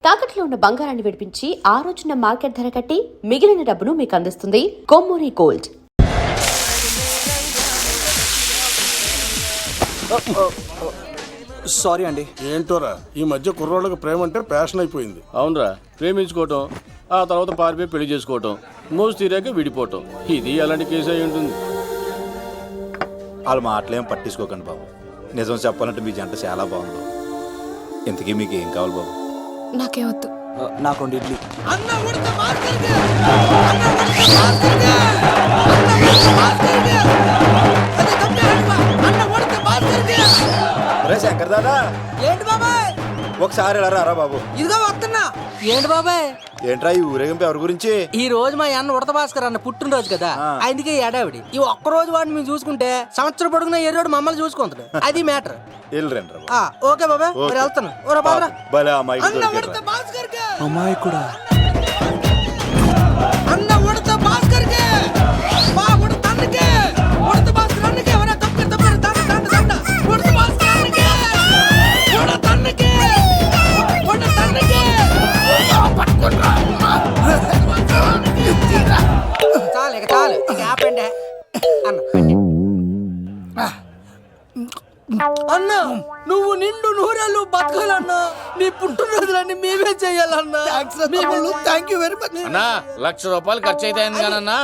తాకట్లో ఉన్న బంగారాన్ని విడిపించి ఆ రోజున మార్కెట్ ధర కట్టి మిగిలిన డబ్బును మీకు అందిస్తుంది కొమ్మూరి గోల్డ్. సారీ అండి. ఏంటోరా ఈ మధ్య కుర్రోళ్ళకి ప్రేమ అంటే ప్యాషన్ అయిపోయింది. అవునరా, ప్రేమించుకోవటం ఆ తర్వాత పారిపోయి పెళ్లి చేసుకోవటం, మోజు తీరాక విడిపోవటం, ఇది అలాంటి కేసు అయి ఉంటుంది. వాళ్ళ మాటలేం పట్టించుకోకండి బాబు. నిజం చెప్పాలంటే మీ జంట చాలా బాగుంది. ఇంతకీ మీకు ఏం కావాలి బాబు? నాకేవద్దు. నాకు 2 ఇడ్లీ. శంకర్ దాదా ఏంటి బాబాయ్? ఒకసారి ఎలా రారా బాబు? ఇదిగో వస్తున్నా. ఏంటి బాబాయ్? ఏంట్రా ఈ ఊరేగింపు ఎవరి గురించి? ఈ రోజు మా అన్న ఉడత భాస్కర్ అన్న పుట్టినరోజు కదా, అందుకే ఏడావిడి. ఈ ఒక్కరోజు వాడిని మేము చూసుకుంటే సంవత్సరం పొడుగున ఏరోడు మమ్మల్ని చూసుకుంటాడు. అది మ్యాటర్. ఓకే బాబాయ్, మరి వెళ్తాను. అమ్మాయి కూడా అన్న ఉడత భాస్కర్ మా ఉడత అన్నకే ఉడత భాస్కర్ అన్నకే ఎవరా తప్పక తప్పక తండ తండ ఉడత భాస్కర్ అన్నకే ఉడత అన్నకే ఉడత అన్నకే చాలు ఇక చాలు ఇక ఆపండి అన్న. నువ్వు నిండు నూరేళ్ళు బతకాలన్నా, నీ పుట్టినరోజులన్నీ మేమే చెయ్యాలన్నా. థ్యాంక్ యూ వెరీ మచ్ అన్నా. 1,00,000 రూపాయలు ఖర్చు అయితే కదన్నా,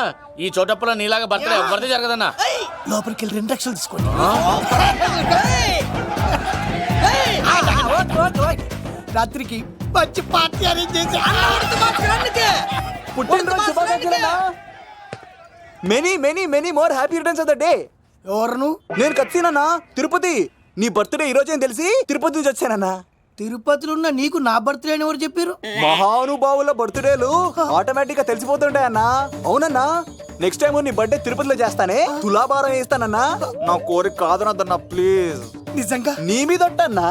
ఈ చోటప్పులో నీలాగా బర్త్డే ఎవరిదే జరగదన్నా. లోపలికి వెళ్ళి 2 లక్షలు తీసుకోండి. రాత్రికి మంచి పార్టీ అరేంజ్ చేసి పుట్టినరోజు శుభాకాంక్షలన్నా. Many many many more happy returns of the day. ఎవరు? నేను కత్తినన్నా, తిరుపతి. నీ బర్త్డే ఈ రోజే అని తెలిసి తిరుపతి నుంచి వచ్చానన్నా. తిరుపతిలో ఉన్న నీకు నా బర్త్డే అని ఎవరు చెప్పారు? మహానుభావుల బర్త్డేలు ఆటోమేటిక్ గా తెలిసిపోతుంటాయన్నా. అవునన్నా, నెక్స్ట్ టైం నీ బర్త్డే తిరుపతిలో చేస్తానే, తులాభారం వేస్తానన్నా. నా కోరిక కాదనద్దన్నా ప్లీజ్. నిజంగా నీ మీదట్టన్నా.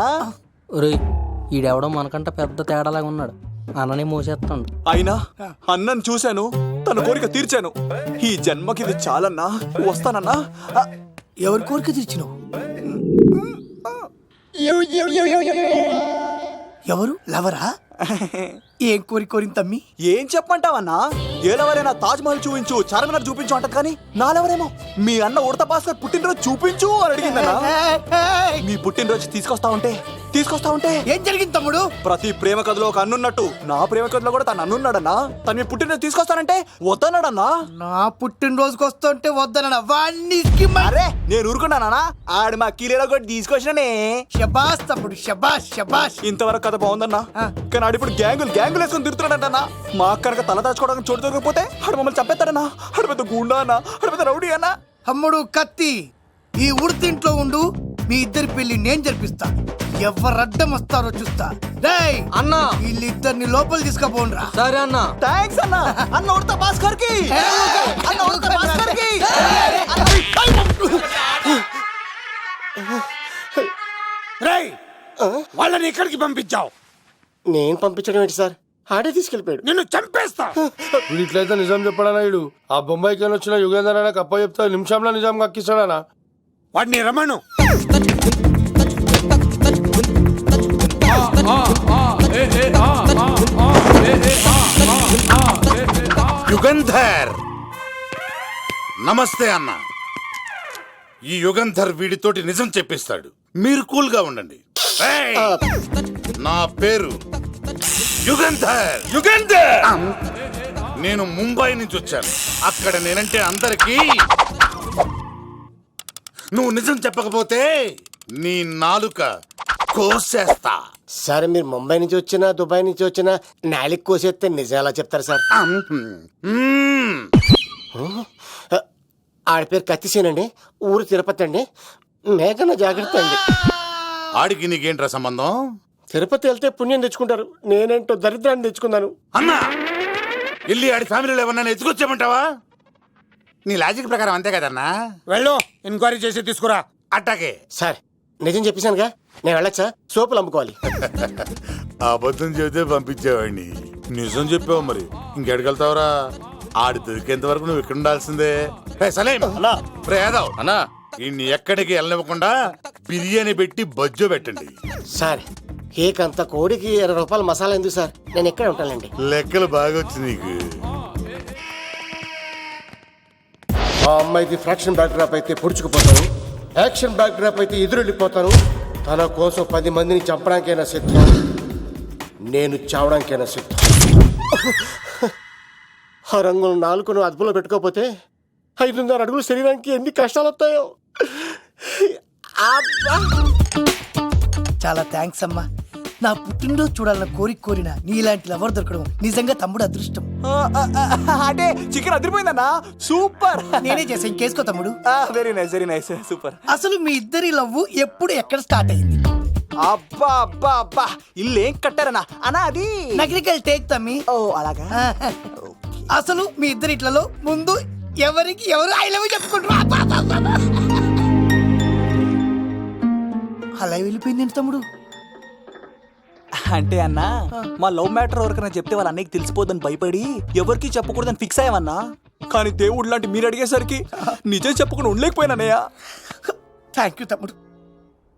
ఈడెవడో మనకంట పెద్ద తేడాలాగా ఉన్నాడు. అన్నని మోసేస్తాడు. అయినా అన్నను చూశాను, తన కోరిక తీర్చాను. ఈ జన్మకి ఇది చాలన్నా, వస్తానన్నా. ఎవరి కోరిక తీర్చినావు? ఎవరు? లవరా? ఏం కోరి కోరింది తమ్మి? ఏం చెప్పంటావన్నా? ఏలవరైనా తాజ్ మహల్ చూపించు, చార్మినార్ చూపించు అంటది కానీ నాలెవరేమో మీ అన్న ఉడత భాస్కర్ పుట్టినరోజు చూపించు అని అడిగిందన్నా. మీ పుట్టినరోజు తీసుకొస్తా ఉంటే ఏం జరిగింది తమ్ముడు? ప్రతి ప్రేమ కథలో ఒక అన్నున్నట్టు నా ప్రేమ కథలో కూడా తను అన్నున్నాడన్నా. తను మీ పుట్టినరోజు తీసుకొస్తానంటే వద్దన్నాడన్నా. నా పుట్టినరోజుకి వస్తుంటే వద్దన వాణ్ణి. అరే నేను ఊరుకున్నానా? ఆడు మా కీలేలో కూడా తీసుకొచ్చిననే. షబాష్ తమ్ముడు, షబాష్ షబాష్. ఇంతవరకు కథ బాగుందన్నా, కానీ ఆడు ఇప్పుడు గ్యాంగులు వేసుకొని తిరుగుతున్నాడన్నా. మా అక్కడిక తల దాచుకోవడానికి చోటు దొరికిపోతే ఆడు మమ్మల్ని చంపేస్తాడన్నా. ఆడు పెద్ద గుండా అన్నా, ఆడు పెద్ద రౌడీ అన్నా. తమ్ముడు కత్తి, ఈ ఉడితింట్లో ఉండు. మీ ఇద్దరి పెళ్లి నేను జరిపిస్తా. ఎవరడ్డం వస్తారో చూస్తా. రేయ్ అన్నా, వీళ్ళిద్దరిని లోపల తీసుకుపోండ్రా. సరే అన్న. థాంక్స్ అన్నా. అన్న ఉడత భాస్కర్ కి, అన్న ఉడత భాస్కర్ కి. రేయ్, వాళ్ళని ఎక్కడికి పంపించావు? నేను పంపించడం ఏంటి సార్? ఆడే తీసుకెళ్ళిపోయాడు. నిన్ను చంపేస్తా. ఇట్లయితే నిజం చెప్పడానా? ఇడు ఆ బొంబాయికి వచ్చిన యుగేందర్ అన్న కప్ప చెప్తా నిమిషంలో నిజం కక్కిస్తాడా? వాడిని రమణు. యుగంధర్, నమస్తే అన్న. ఈ యుగంధర్ వీడితోటి నిజం చెప్పిస్తాడు, మీరు కూల్ గా ఉండండి. నా పేరు యుగంధర్. నేను ముంబై నుంచి వచ్చాను. అక్కడ నేనంటే అందరికీ. నువ్వు నిజం చెప్పకపోతే నీ నాలుక కోసేస్తా. సార్ మీరు ముంబై నుంచి వచ్చినా దుబాయ్ నుంచి వచ్చినా నాలిక్ కోసేస్తే నిజం ఎలా చెప్తారు సార్? ఆడి పేరు కత్తిసేనండి, ఊరు తిరుపతి అండి. మేఘన జాగ్రత్త అండి. ఆడికి నీకేంట్రా సంబంధం? తిరుపతి వెళ్తే పుణ్యం తెచ్చుకుంటారు, నేనేంటో దరిద్రాన్ని తెచ్చుకున్నాను. అన్నా, వెళ్ళి ఆడి ఫ్యామిలీలో ఎవరన్నా ఎత్తుకొచ్చామంటావా? నీ లాజిక్ ప్రకారం అంతే కదన్నా. వెళ్ళు, ఎంక్వైరీ చేసి తీసుకురా. అట్టాకే సార్ నిజం చెప్పేశానుగా, నేను వెళ్ళచ్చా? సోపులు అమ్ముకోవాలి. అబద్ధం చెబితే పంపించేవాడిని, నిజం చెప్పావు మరి ఇంకెడగలుగుతావురా? ఆడి దొరికేంత వరకు నువ్వు ఇక్కడ ఉండాల్సిందే. ఇన్ని ఎక్కడికి వెళ్ళనివ్వకుండా బిర్యానీ పెట్టి బజ్జో పెట్టండి. సార్ కేక్ అంత కోడికి 20 రూపాయలు మసాలా ఎందుకు సార్? నేను ఎక్కడ ఉంటానండి. లెక్కలు బాగా వచ్చి నీకు. ఆ అమ్మాయిది ఫ్రాక్షన్ బ్యాక్ డ్రాప్ అయితే పొడుచుకుపోతాను, యాక్షన్ బ్యాక్ డ్రాప్ అయితే ఎదురెళ్ళిపోతాను. తన కోసం 10 మందిని చంపడానికైనా సిద్ధం, నేను చావడానికైనా సిద్ధం. ఆ రంగులు 4 అదుపులో పెట్టుకోకపోతే 5.5 అడుగులు శరీరానికి ఎన్ని కష్టాలు వస్తాయో. చాలా థ్యాంక్స్ అమ్మా. నా పుట్టినరోజు చూడాలన్న కోరిన నీలాంటి లవర్ దొరకడం నిజంగా తమ్ముడు అదృష్టం. అంటే చికెన్ అదిరిపోయిందన్నా, సూపర్. నేనే చేసా, ఇంకేసుకో తమ్ముడు. Very nice super. అసలు మీ ఇద్దరి లవ్ ఎప్పుడు ఎక్కడ స్టార్ట్ అయింది? అబ్బా అబ్బా అబ్బా, ఇల్లు ఏం కట్టారన్నా అన్నా? అది నగరికల్ టేక్ తమ్మి. ఓ అలాగా. అసలు మీ ఇద్దరిట్లలో ముందు ఎవరికి ఎవరు ఐ లవ్ చెప్పుకుంటారు? అలా వెళ్ళిపోయింది తమ్ముడు. అంటే అన్నా, మా లవ్ మ్యాటర్ ఎవరికైనా చెప్తే వాళ్ళ అన్నయ్యకి తెలిసిపోద్దని భయపడి ఎవరికి చెప్పకూడదని ఫిక్స్ అయ్యామన్నా. కానీ దేవుడు లాంటి మీరు అడిగేసరికి నిజం చెప్పకుండా ఉండలేకపోయినానయ్యా. థ్యాంక్ యూ తమ్ముడు.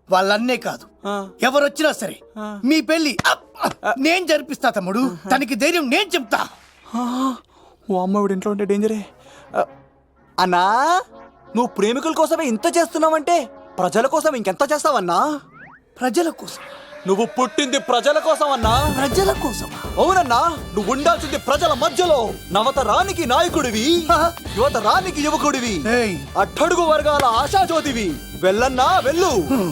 వాళ్ళన్నే కాదు, ఎవరొచ్చినా సరే మీ పెళ్లి నేను జరిపిస్తా తమ్ముడు. తనకి ధైర్యం నేను చెప్తా. ఓ అమ్మ, ఇంట్లో ఉంటే డేంజరే. అన్నా, నువ్వు ప్రేమికుల కోసమే ఇంత చేస్తున్నావంటే ప్రజల కోసం ఇంకెంత చేస్తావన్నా? ప్రజల కోసం. నువ్వు పుట్టింది ప్రజల కోసం అన్నా. ప్రజల కోసం? అవునన్నా, నువ్వు ఉండాల్సింది ప్రజల మధ్యలో. నవతరానికి నాయకుడివి, యువతరానికి యువకుడివి, అట్టడుగు వర్గాల ఆశాజ్యోతివి. వెళ్ళన్నా వెళ్ళు.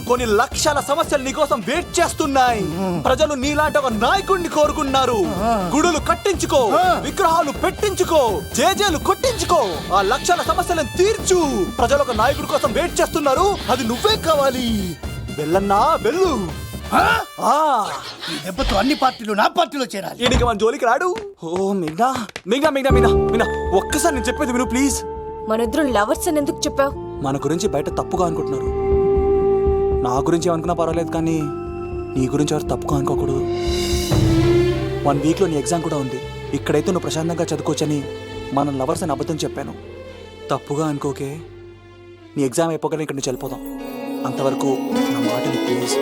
కొన్ని లక్షల సమస్యలు నీకోసం వెయిట్ చేస్తున్నాయి. ప్రజలు నీలాంటి ఒక నాయకుడిని కోరుకున్నారు. గుడులు కట్టించుకో, విగ్రహాలు పెట్టించుకో, జేజేలు కొట్టించుకో, ఆ లక్షల సమస్యలను తీర్చు. ప్రజలు ఒక నాయకుడి కోసం వెయిట్ చేస్తున్నారు, అది నువ్వే కావాలి. వెళ్ళన్నా వెళ్ళు. ఈ దెబ్బతో అన్ని పార్టీలు నా పార్టీలో చేరాలి. ఈయనకి మన జోలికి రాడు. ఓ మిగ్నా మిగ్నా మిగ్నా మిగ్నా మిగ్నా, ఒక్కసారి నేను చెప్పేది విను ప్లీజ్. మనిద్దరం లవర్స్ అని ఎందుకు చెప్పావు? మన గురించి బయట తప్పుగా అనుకుంటున్నారు. నా గురించి ఏమనుకున్నా పర్వాలేదు, కానీ నీ గురించి ఎవరు తప్పుగా అనుకోకూడదు. 1 వీక్లో నీ ఎగ్జామ్ కూడా ఉంది. ఇక్కడైతే నువ్వు ప్రశాంతంగా చదువుకోవచ్చని మనం లవర్స్ అని అబద్ధం చెప్పాను. తప్పుగా అనుకోకే. నీ ఎగ్జామ్ అయిపోగానే ఇక్కడ నుంచి వెళ్ళిపోదాం. అంతవరకు నా మాటని ప్లీజ్.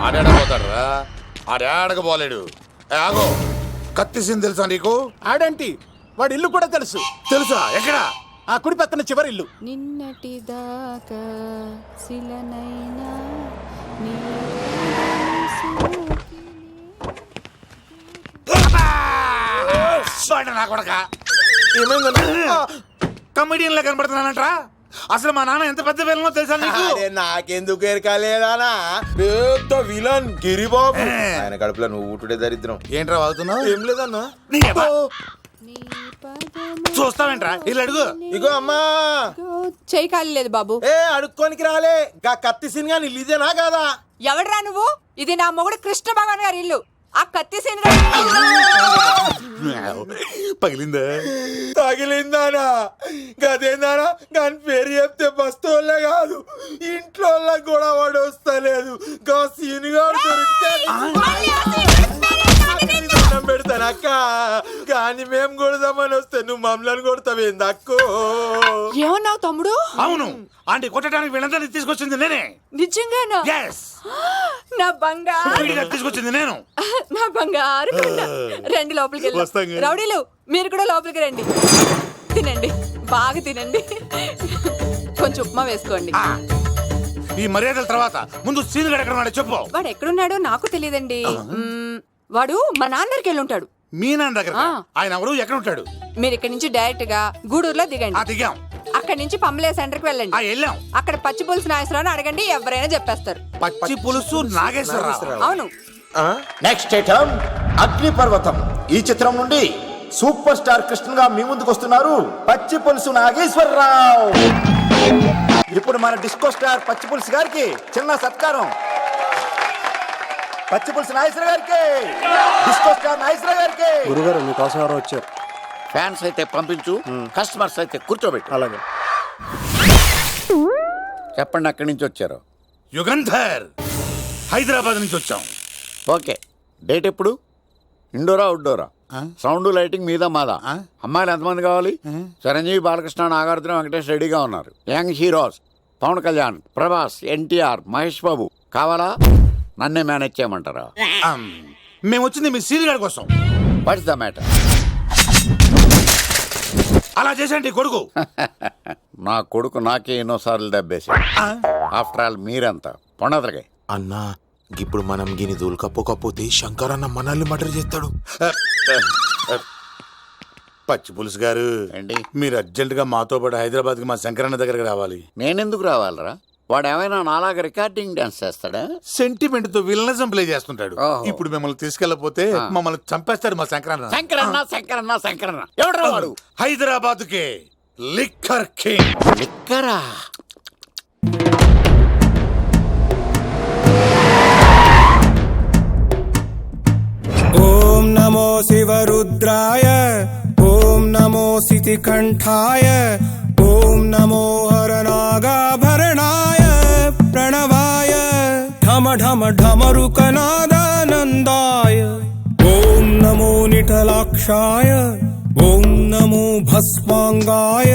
ఆడాడపోతాడురా, ఆడాడకపోలేడు. ఆగో, కత్తిసింది తెలుసా నీకు? ఆడంటి వాడి ఇల్లు కూడా తెలుసు. తెలుసా? ఎక్కడ? ఆ కుడి పక్కన చివరి ఇల్లు. నిన్నటి దాకా శిలనైనా నా కొడక కమెడియన్ లా కనబడుతున్నానంట్రా. అసలు మా నాన్న ఎంత పెద్ద విలనో తెలుసా నీకు? నాకెందుకు ఎరకాలేదానా? పెద్ద విలన్ గిరిబాబు. ఆయన కడుపులో నువ్వు ఊటుడే దరిద్రం. ఏంట్రా వాగుతున్నావు? ఏం లేదన్నా. చూస్తావేంట్రా? ఇల్లు అడుగు. ఇగో అమ్మా, చేయి ఖాళీ లేదు బాబు. అడుక్కోనికి రాలే. గా కత్తి సినిమా ఇదేనా కాదా? ఎవడరా నువ్వు? ఇది నా మొగుడు కృష్ణ భగవాన్ గారి ఇల్లు. ఆ కత్తి సీన్ పగిలిందా? తగిలిందానా? గదేందానా? దాని పేరు చెప్తే బస్తోళ్ళే కాదు, ఇంట్లో కూడా వాడు వస్తలేదు. గా సీనుగాడు దొరికితే పెడతాను అక్క. కానీ మేము కొడదామని వస్తే నువ్వు మమ్మల్ని కొడతావేంది అక్కో? ఏమన్నావు తమ్ముడు? అవును, ఆంటీ కొట్టడానికి వీళ్ళందరినీ తీసుకొచ్చింది నేనే. నిజంగానా? నా బంగారు తీసుకొచ్చింది నేను. నా బంగారు కొండ. రండి లోపలికి వెళ్ళి. రౌడీలు మీరు కూడా లోపలికి రండి. తినండి, బాగా తినండి. కొంచెం ఉప్మా వేసుకోండి. ఈ మర్యాదల తర్వాత ముందు సీన్ ఎక్కడ ఉన్నాడో చెప్పు. వాడు ఎక్కడున్నాడో నాకు తెలియదండి. వాడు మా నాన్నకి వెళ్ళి ఉంటాడు. మీ నాన్న దగ్గర? ఆయన ఎవరు? ఎక్కడ ఉంటాడు? మీరు ఇక్కడ నుంచి డైరెక్ట్ గా గూడూరులో దిగండి. దిగాం. అక్కడ నుంచి పమ్మలే సెంటర్ కి వెళ్ళండి. వెళ్ళాం. అక్కడ పచ్చి పులుసు నాగేశ్వరరావు అడగండి, ఎవరైనా చెప్పేస్తారు. పచ్చి పులుసు నాగేశ్వరరావు? అవును. నెక్స్ట్ ఐటమ్ అగ్నిపర్వతం. ఈ చిత్రం నుండి సూపర్ స్టార్ కృష్ణగా మీ ముందుకు వస్తున్నారు పచ్చి పులుసు నాగేశ్వరరావు. ఇప్పుడు మన డిస్కో స్టార్ పచ్చి పులుసు గారికి చిన్న సత్కారం. పచ్చి పులుసు నాగేశ్వర గారికి, డిస్కో స్టార్ నాగేశ్వర గారికి. గురుగారు మీకోసం ఎవరో వచ్చారు. ఫ్యాన్స్ అయితే పంపించు, కస్టమర్స్ అయితే కూర్చోబెట్టు. అలాగే. చెప్పండి, అక్కడి నుంచి వచ్చారు? యుగంధర్, హైదరాబాద్ నుంచి వచ్చాం. ఓకే, డేట్ ఎప్పుడు? ఇండోరా అవుట్డోరా? సౌండ్ లైటింగ్ మీద మాదా? అమ్మాయిలు ఎంతమంది కావాలి? చిరంజీవి, బాలకృష్ణ, నాగార్జున, వెంకటేష్ రెడీగా ఉన్నారు. యంగ్ హీరోస్ పవన్ కళ్యాణ్, ప్రభాస్, ఎన్టీఆర్, మహేష్ బాబు కావాలా? నన్నే మేనేజ్ చేయమంటారా? మేము వచ్చింది మీ సీరియల్ కోసం. What's the matter? అలా చేసేయండి కొడుకు. నా కొడుకు నాకే ఎన్నోసార్లు దెబ్బేసి. ఆఫ్టర్ ఆల్ మీరంతా పొండదరగా. అన్నా ఇప్పుడు మనం గిని దూల్కపోతే శంకర్ అన్న మనల్ని మర్డర్ చేస్తాడు. పచ్చి పులుసు గారు ఏంటి? మీరు అర్జెంట్ గా మాతో పాటు హైదరాబాద్ కి మా శంకరన్న దగ్గరికి రావాలి. నేనెందుకు రావాలరా? వాడు ఏమైనా నాలాగా రికార్డింగ్ డాన్స్ చేస్తాడా? సెంటిమెంట్ తో విలనిజం ప్లే చేస్తుంటాడు. ఓహో. ఇప్పుడు మిమ్మల్ని తీసుకెళ్లపోతే మమ్మల్ని చంపేస్తాడు మా శంకరన్న. శంకరన్న ఎవడ్రా వాడు? హైదరాబాద్ కే లిక్కర్ కింగ్. లిక్కరా? ఓం నమో శివరుద్రాయ, ఓం నమో శితికంఠాయ, ఓం నమో హరనాగాభరణాయ ప్రణవాయ ఢమ ఢమ ఢమరుకనాదానందాయ, ఓం నమో నిటలాక్షాయ, ఓం నమో భస్మాంగాయ,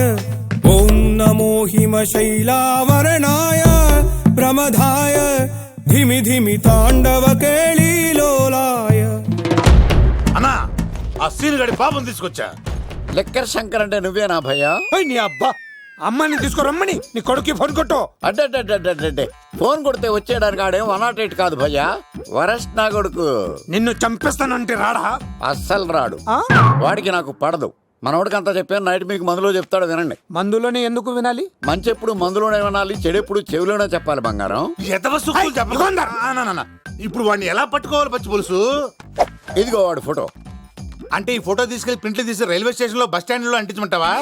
ఓం నమో హిమశైలావరణాయ ప్రమదాయ ధిమి ధిమి తాండవ కేళీలోలాయ. అన్నా ఆ సీన్ గడి పాపం తీసుకొచ్చా. లిక్కర్ శంకర్ అంటే నువ్వేనా భయ్యా? నీ అబ్బా అమ్మాయిని తీసుకురమ్మని నీ కొడుకు ఫోన్ కొట్టు. అడ్డే ఫోన్ కొడితే వచ్చేయడానికి ఆడేం 108 కాదు భయ్యా, వరస్ట్ నా కొడుకు. నిన్ను చంపేస్తానంటే రాడా? అస్సలు రాడు. వాడికి నాకు పడదు. మనోడికి అంతా చెప్పాను, నైట్ మీకు మందులో చెప్తాడు వినండి. మందులోనే ఎందుకు వినాలి? మంచి ఎప్పుడు మందులోనే వినాలి, చెడెప్పుడు చెవిలోనే చెప్పాలి బంగారం. ఇప్పుడు వాడిని ఎలా పట్టుకోవాలి పచ్చి పులుసు? ఇదిగో వాడు ఫోటో. అంటే ఈ ఫోటో తీసుకెళ్లి ప్రింట్లు తీసి రైల్వే స్టేషన్ లో బస్ స్టాండ్ లో అంటించమంటావా?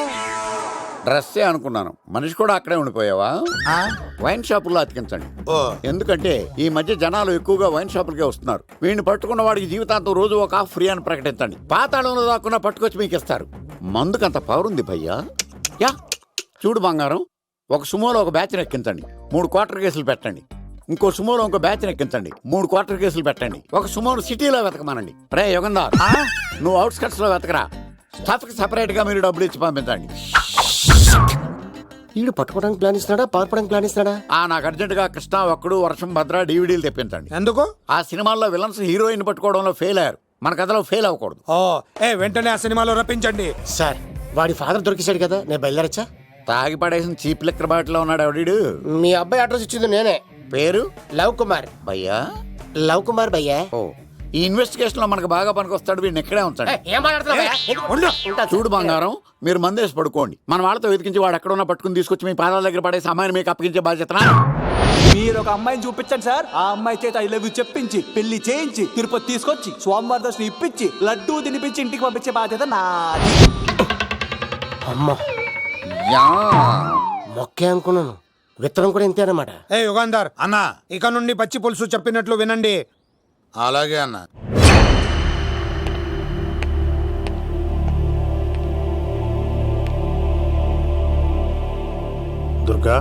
డ్రెస్సే అనుకున్నాను, మనిషి కూడా అక్కడే ఉండిపోయావా? వైన్ షాపుల్లో అతికించండి. ఎందుకంటే ఈ మధ్య జనాలు ఎక్కువగా వైన్ షాపులకే వస్తున్నారు. వీడిని పట్టుకున్న వాడికి జీవితాంతం రోజు ఒక ఆఫ్ ఫ్రీ అని ప్రకటించండి. పాతాళంలో దాక్కున్నా పట్టుకొచ్చి మీకు ఇస్తారు. మందుకంత పవర్ ఉంది భయ్యా. యా చూడు బంగారం, ఒక సుమోలో ఒక బ్యాచ్ ఎక్కించండి, 3 క్వార్టర్ కేసులు పెట్టండి. ఇంకో సుమోలో ఇంకో బ్యాచ్ ఎక్కించండి, 3 క్వార్టర్ కేసులు పెట్టండి. ఒక సుమోను సిటీలో వెతకమానండి. రే యుగంధర్, నువ్వు అవుట్స్కట్స్ లో వెతకరా. స్టాఫ్ కి సెపరేట్ గా మీరు డబ్బులు ఇచ్చి పంపించండి. వీడు పట్టుకోవడానికి ప్లాన్ ఇస్తున్నాడా, పారిపోవడానికి ప్లాన్ ఇస్తున్నాడా? నాకు అర్జెంట్ గా కృష్ణ, ఒక్కడు, వర్షం, భద్ర డివిడీలు తెప్పించండి. ఎందుకు? ఆ సినిమాల్లో విలన్స్ హీరోయిన్ పట్టుకోవడంలో ఫెయిల్ అయ్యారు, మన కథలో ఫెయిల్ అవ్వకూడదు. వెంటనే ఆ సినిమాలో రప్పించండి. సార్ వాడి ఫాదర్ దొరికేశాడు కదా, నేను బయలుదేరచ్చా? తాగి పడేసిన చీప్ లిక్కర్ బాటిలో ఉన్నాడు ఎవడీడు. మీ అబ్బాయి అడ్రస్ ఇచ్చింది నేనే. పేరు? లవ్ కుమార్. భయ్యా? లవ్ కుమార్ భయ్యా. ఓ, ఈ ఇన్వెస్టిగేషన్ లో మనకు బాగా పనికొస్తాడు, వీడిని ఎక్కడే ఉంచండి. చూడు బంగారం, మీరు మందేసి పడుకోండి. మన వాళ్ళతో వెతికించి వాడు ఎక్కడ ఉన్నా పట్టుకుని తీసుకొచ్చి మీ పాదాల దగ్గర పడేసి అమ్మాయిని మీకు అప్పగించే బాధ్యత. మీరు ఒక అమ్మాయిని చూపించండి సార్. ఆ అమ్మాయి చేత ఐ లవ్ యూ చెప్పించి పెళ్లి చేయించి తిరుపతి తీసుకొచ్చి స్వామివారి దర్శనం ఇప్పించి లడ్డూ తినిపించి ఇంటికి పంపించే బాధ్యత నాది. అమ్మా మొక్కే అనుకున్నాను, విత్తనం కూడా ఇంతే అన్నమాట. యుగాంధర్ అన్నా ఇక నుండి పచ్చి పులుసు చెప్పినట్లు వినండి. అలాగే అన్నా. దుర్గా,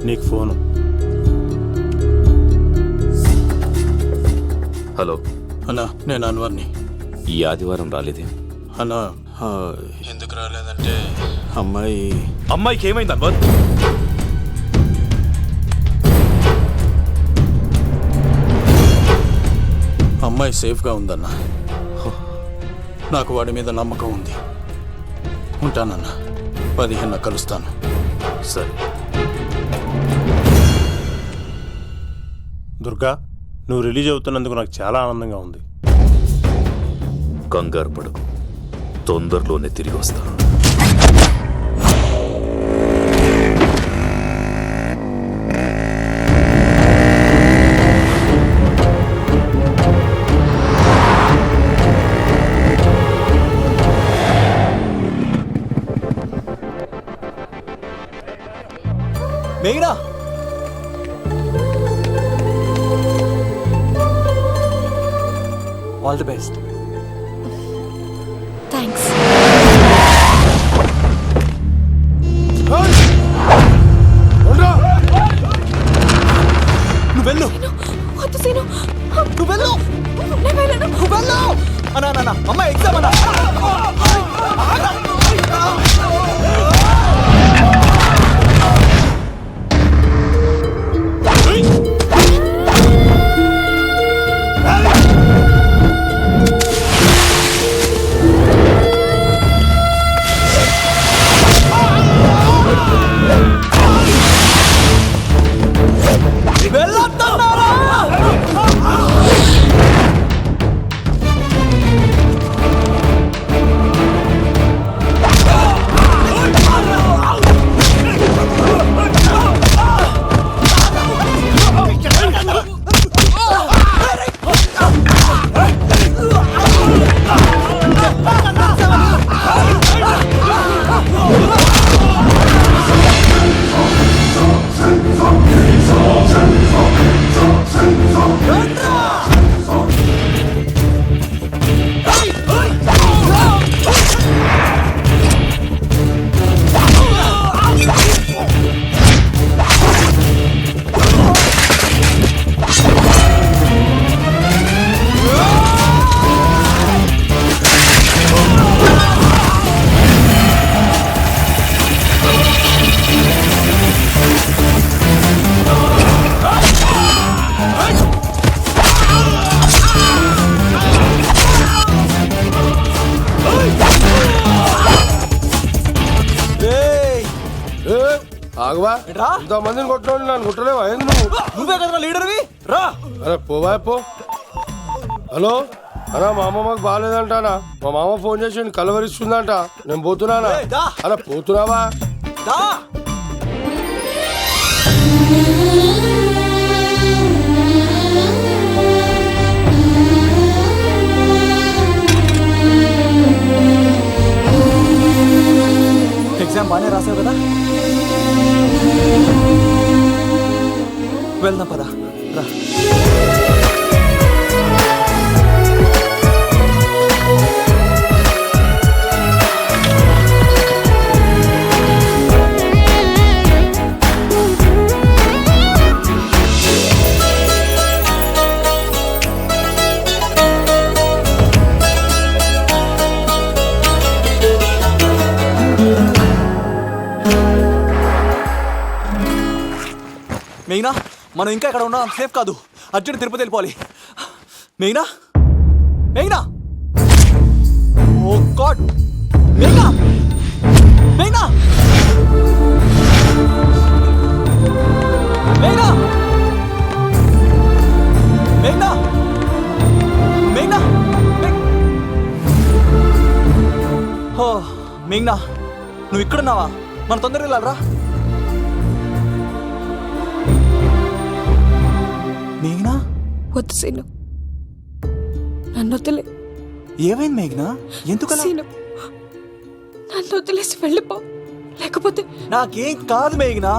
నీకు ఫోను. హలో అన్నా, నేను అన్వర్ని. ఈ ఆదివారం రాలేదే అన్నా? ఎందుకు రాలేదంటే అమ్మాయికి ఏమైంది అన్వర్? అమ్మాయి సేఫ్గా ఉందన్నా. నాకు వాడి మీద నమ్మకం ఉంది. ఉంటానన్నా, 15 కలుస్తాను. సరే. దుర్గా, నువ్వు రిలీజ్ అవుతున్నందుకు నాకు చాలా ఆనందంగా ఉంది. కంగారు పడకు, తొందరలోనే తిరిగి వస్తాను. మేఘనా, ఆల్ ది బెస్ట్. థ్యాంక్స్. నువ్వు వెళ్ళు. వద్దు సీను, నువ్వు వెళ్ళు. నేను వెళ్ళను. నువ్వు వెళ్ళు. అన్నా అన్నా, అమ్మాయి ఎగ్జామ్ అన్నా. ఏ ఆగవా ఇంత మందిని కొట్టినోడు నన్ను కొట్టలేవా ఏంది నువ్వు? నువ్వే కదా లీడర్వి రా. అరే పోవా పో. హలో అన్నా మా అమ్మమ్మకి బాగాలేదంటానా, మా మామ ఫోన్ చేసి కలవరిస్తుందంట, నేను పోతున్నానా? అలా పోతున్నావా? దా. ఎగ్జామ్ బాగానే రాసావు కదా, వెళ్దాం పదా రా. మెయినా మనం ఇంకా ఇక్కడ ఉన్నాం, సేఫ్ కాదు. అర్జెంట్ తిరుపతి వెళ్ళిపోవాలి. మెయినా మెయినా ఓ గాడ్ మెయినా మెయినా మెయినా మెయినా మెయినా ఓ మెయినా నువ్వు ఇక్కడున్నావా? మన తొందరగా వెళ్ళాలరా. మేఘనా వద్దు సీను, నన్ను వదిలే. ఏమైంది మేఘనా? ఎందుకు సీను, నన్ను వదిలేసి వెళ్ళిపో, లేకపోతే నాకేం కాదు మేఘనా.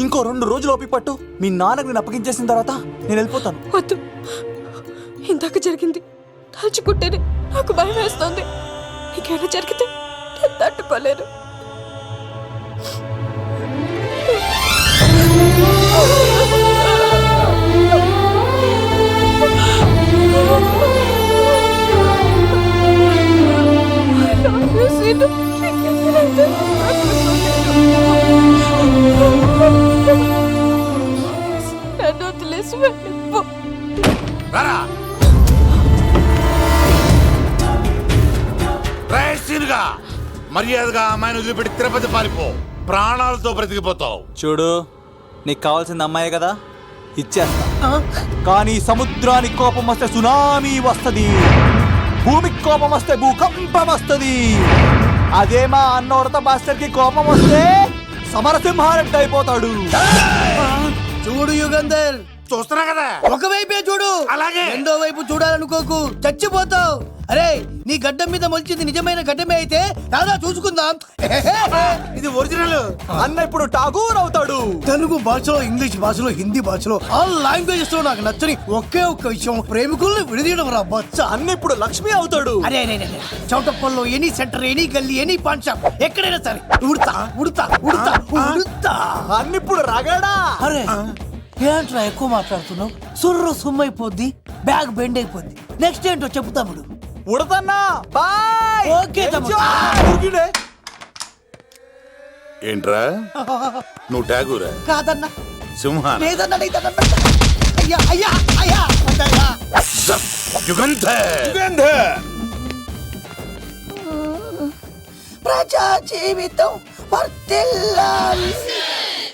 ఇంకో 2 రోజులు ఓపిక పట్టు. మీ నాన్నకు నేను అప్పగించేసిన తర్వాత నేను వెళ్ళిపోతాను. వద్దు, ఇందాక జరిగింది తలుచుకుంటేనే నాకు భయం వేస్తుంది. నీకేమైనా జరిగితే నేను తట్టుకోలేను. నన్ను వదిలేసి వెళ్ళిపో. మర్యాదగా అమ్మాయిని వదిలిపెట్టి తిరుపతి పారిపో, ప్రాణాలతో బ్రతికిపోతావు. చూడు, నీకు కావాల్సింది అమ్మాయి కదా, ఇచ్చేస్తా. కానీ సముద్రానికి కోపం వస్తే సునామీ వస్తది, భూమికి కోపం వస్తే భూకంపం వస్తది. అదే మా అన్నోడత మాస్టర్ కి కోపం వస్తే సమరసింహారెడ్డి అయిపోతాడు. చూడు యుగంధర్, చూస్తున్నా కదా, ఒకవైపే చూడు, అలాగే రెండో వైపు చూడాలనుకోకు, చచ్చిపోతావు. అరే, నీ గడ్డం మీద మొలిచింది నిజమైన గడ్డమే అయితే రాదా చూసుకుందాం. ఇది ఒరిజినల్. అన్న ఇప్పుడు ఠాగూర్ అవుతాడు. తెలుగు భాషలో, ఇంగ్లీష్ భాషలో, హిందీ భాషలో, ఆల్ లాంగ్వేజెస్ లో నాకు నచ్చని ఒకే ఒక్క విషయం, ప్రేమికుల్ని విడదీయడం రా బచ్చ. అన్న ఇప్పుడు లక్ష్మి అవుతాడు. అరే చౌటప్పల్లో ఎనీ సెంటర్, ఎనీ గల్లీ, ఎనీ పాన్ షాప్, ఎక్కడైనా సరే ఉడతా ఉడతా ఉడతా ఉడతా. అన్న ఇప్పుడు రగడా. అరే ఏంట్రా ఎక్కువ మాట్లాడుతున్నావు? సుర్రు సుమ్మైపోద్ది, బ్యాగ్ బెండ్ అయిపోద్ది. నెక్స్ట్ ఏంటో చెప్తాముడు. ఉడతన్నా బాయ్. ఓకే ఏంట్రా నువ్వు ఠాగూరా? కాదన్నా, సింహాన? లేదన్నా, అయ్యా అయ్యా అయ్యా యుగంధర్. ప్రజా జీవితం వర్ధిల్లాలి.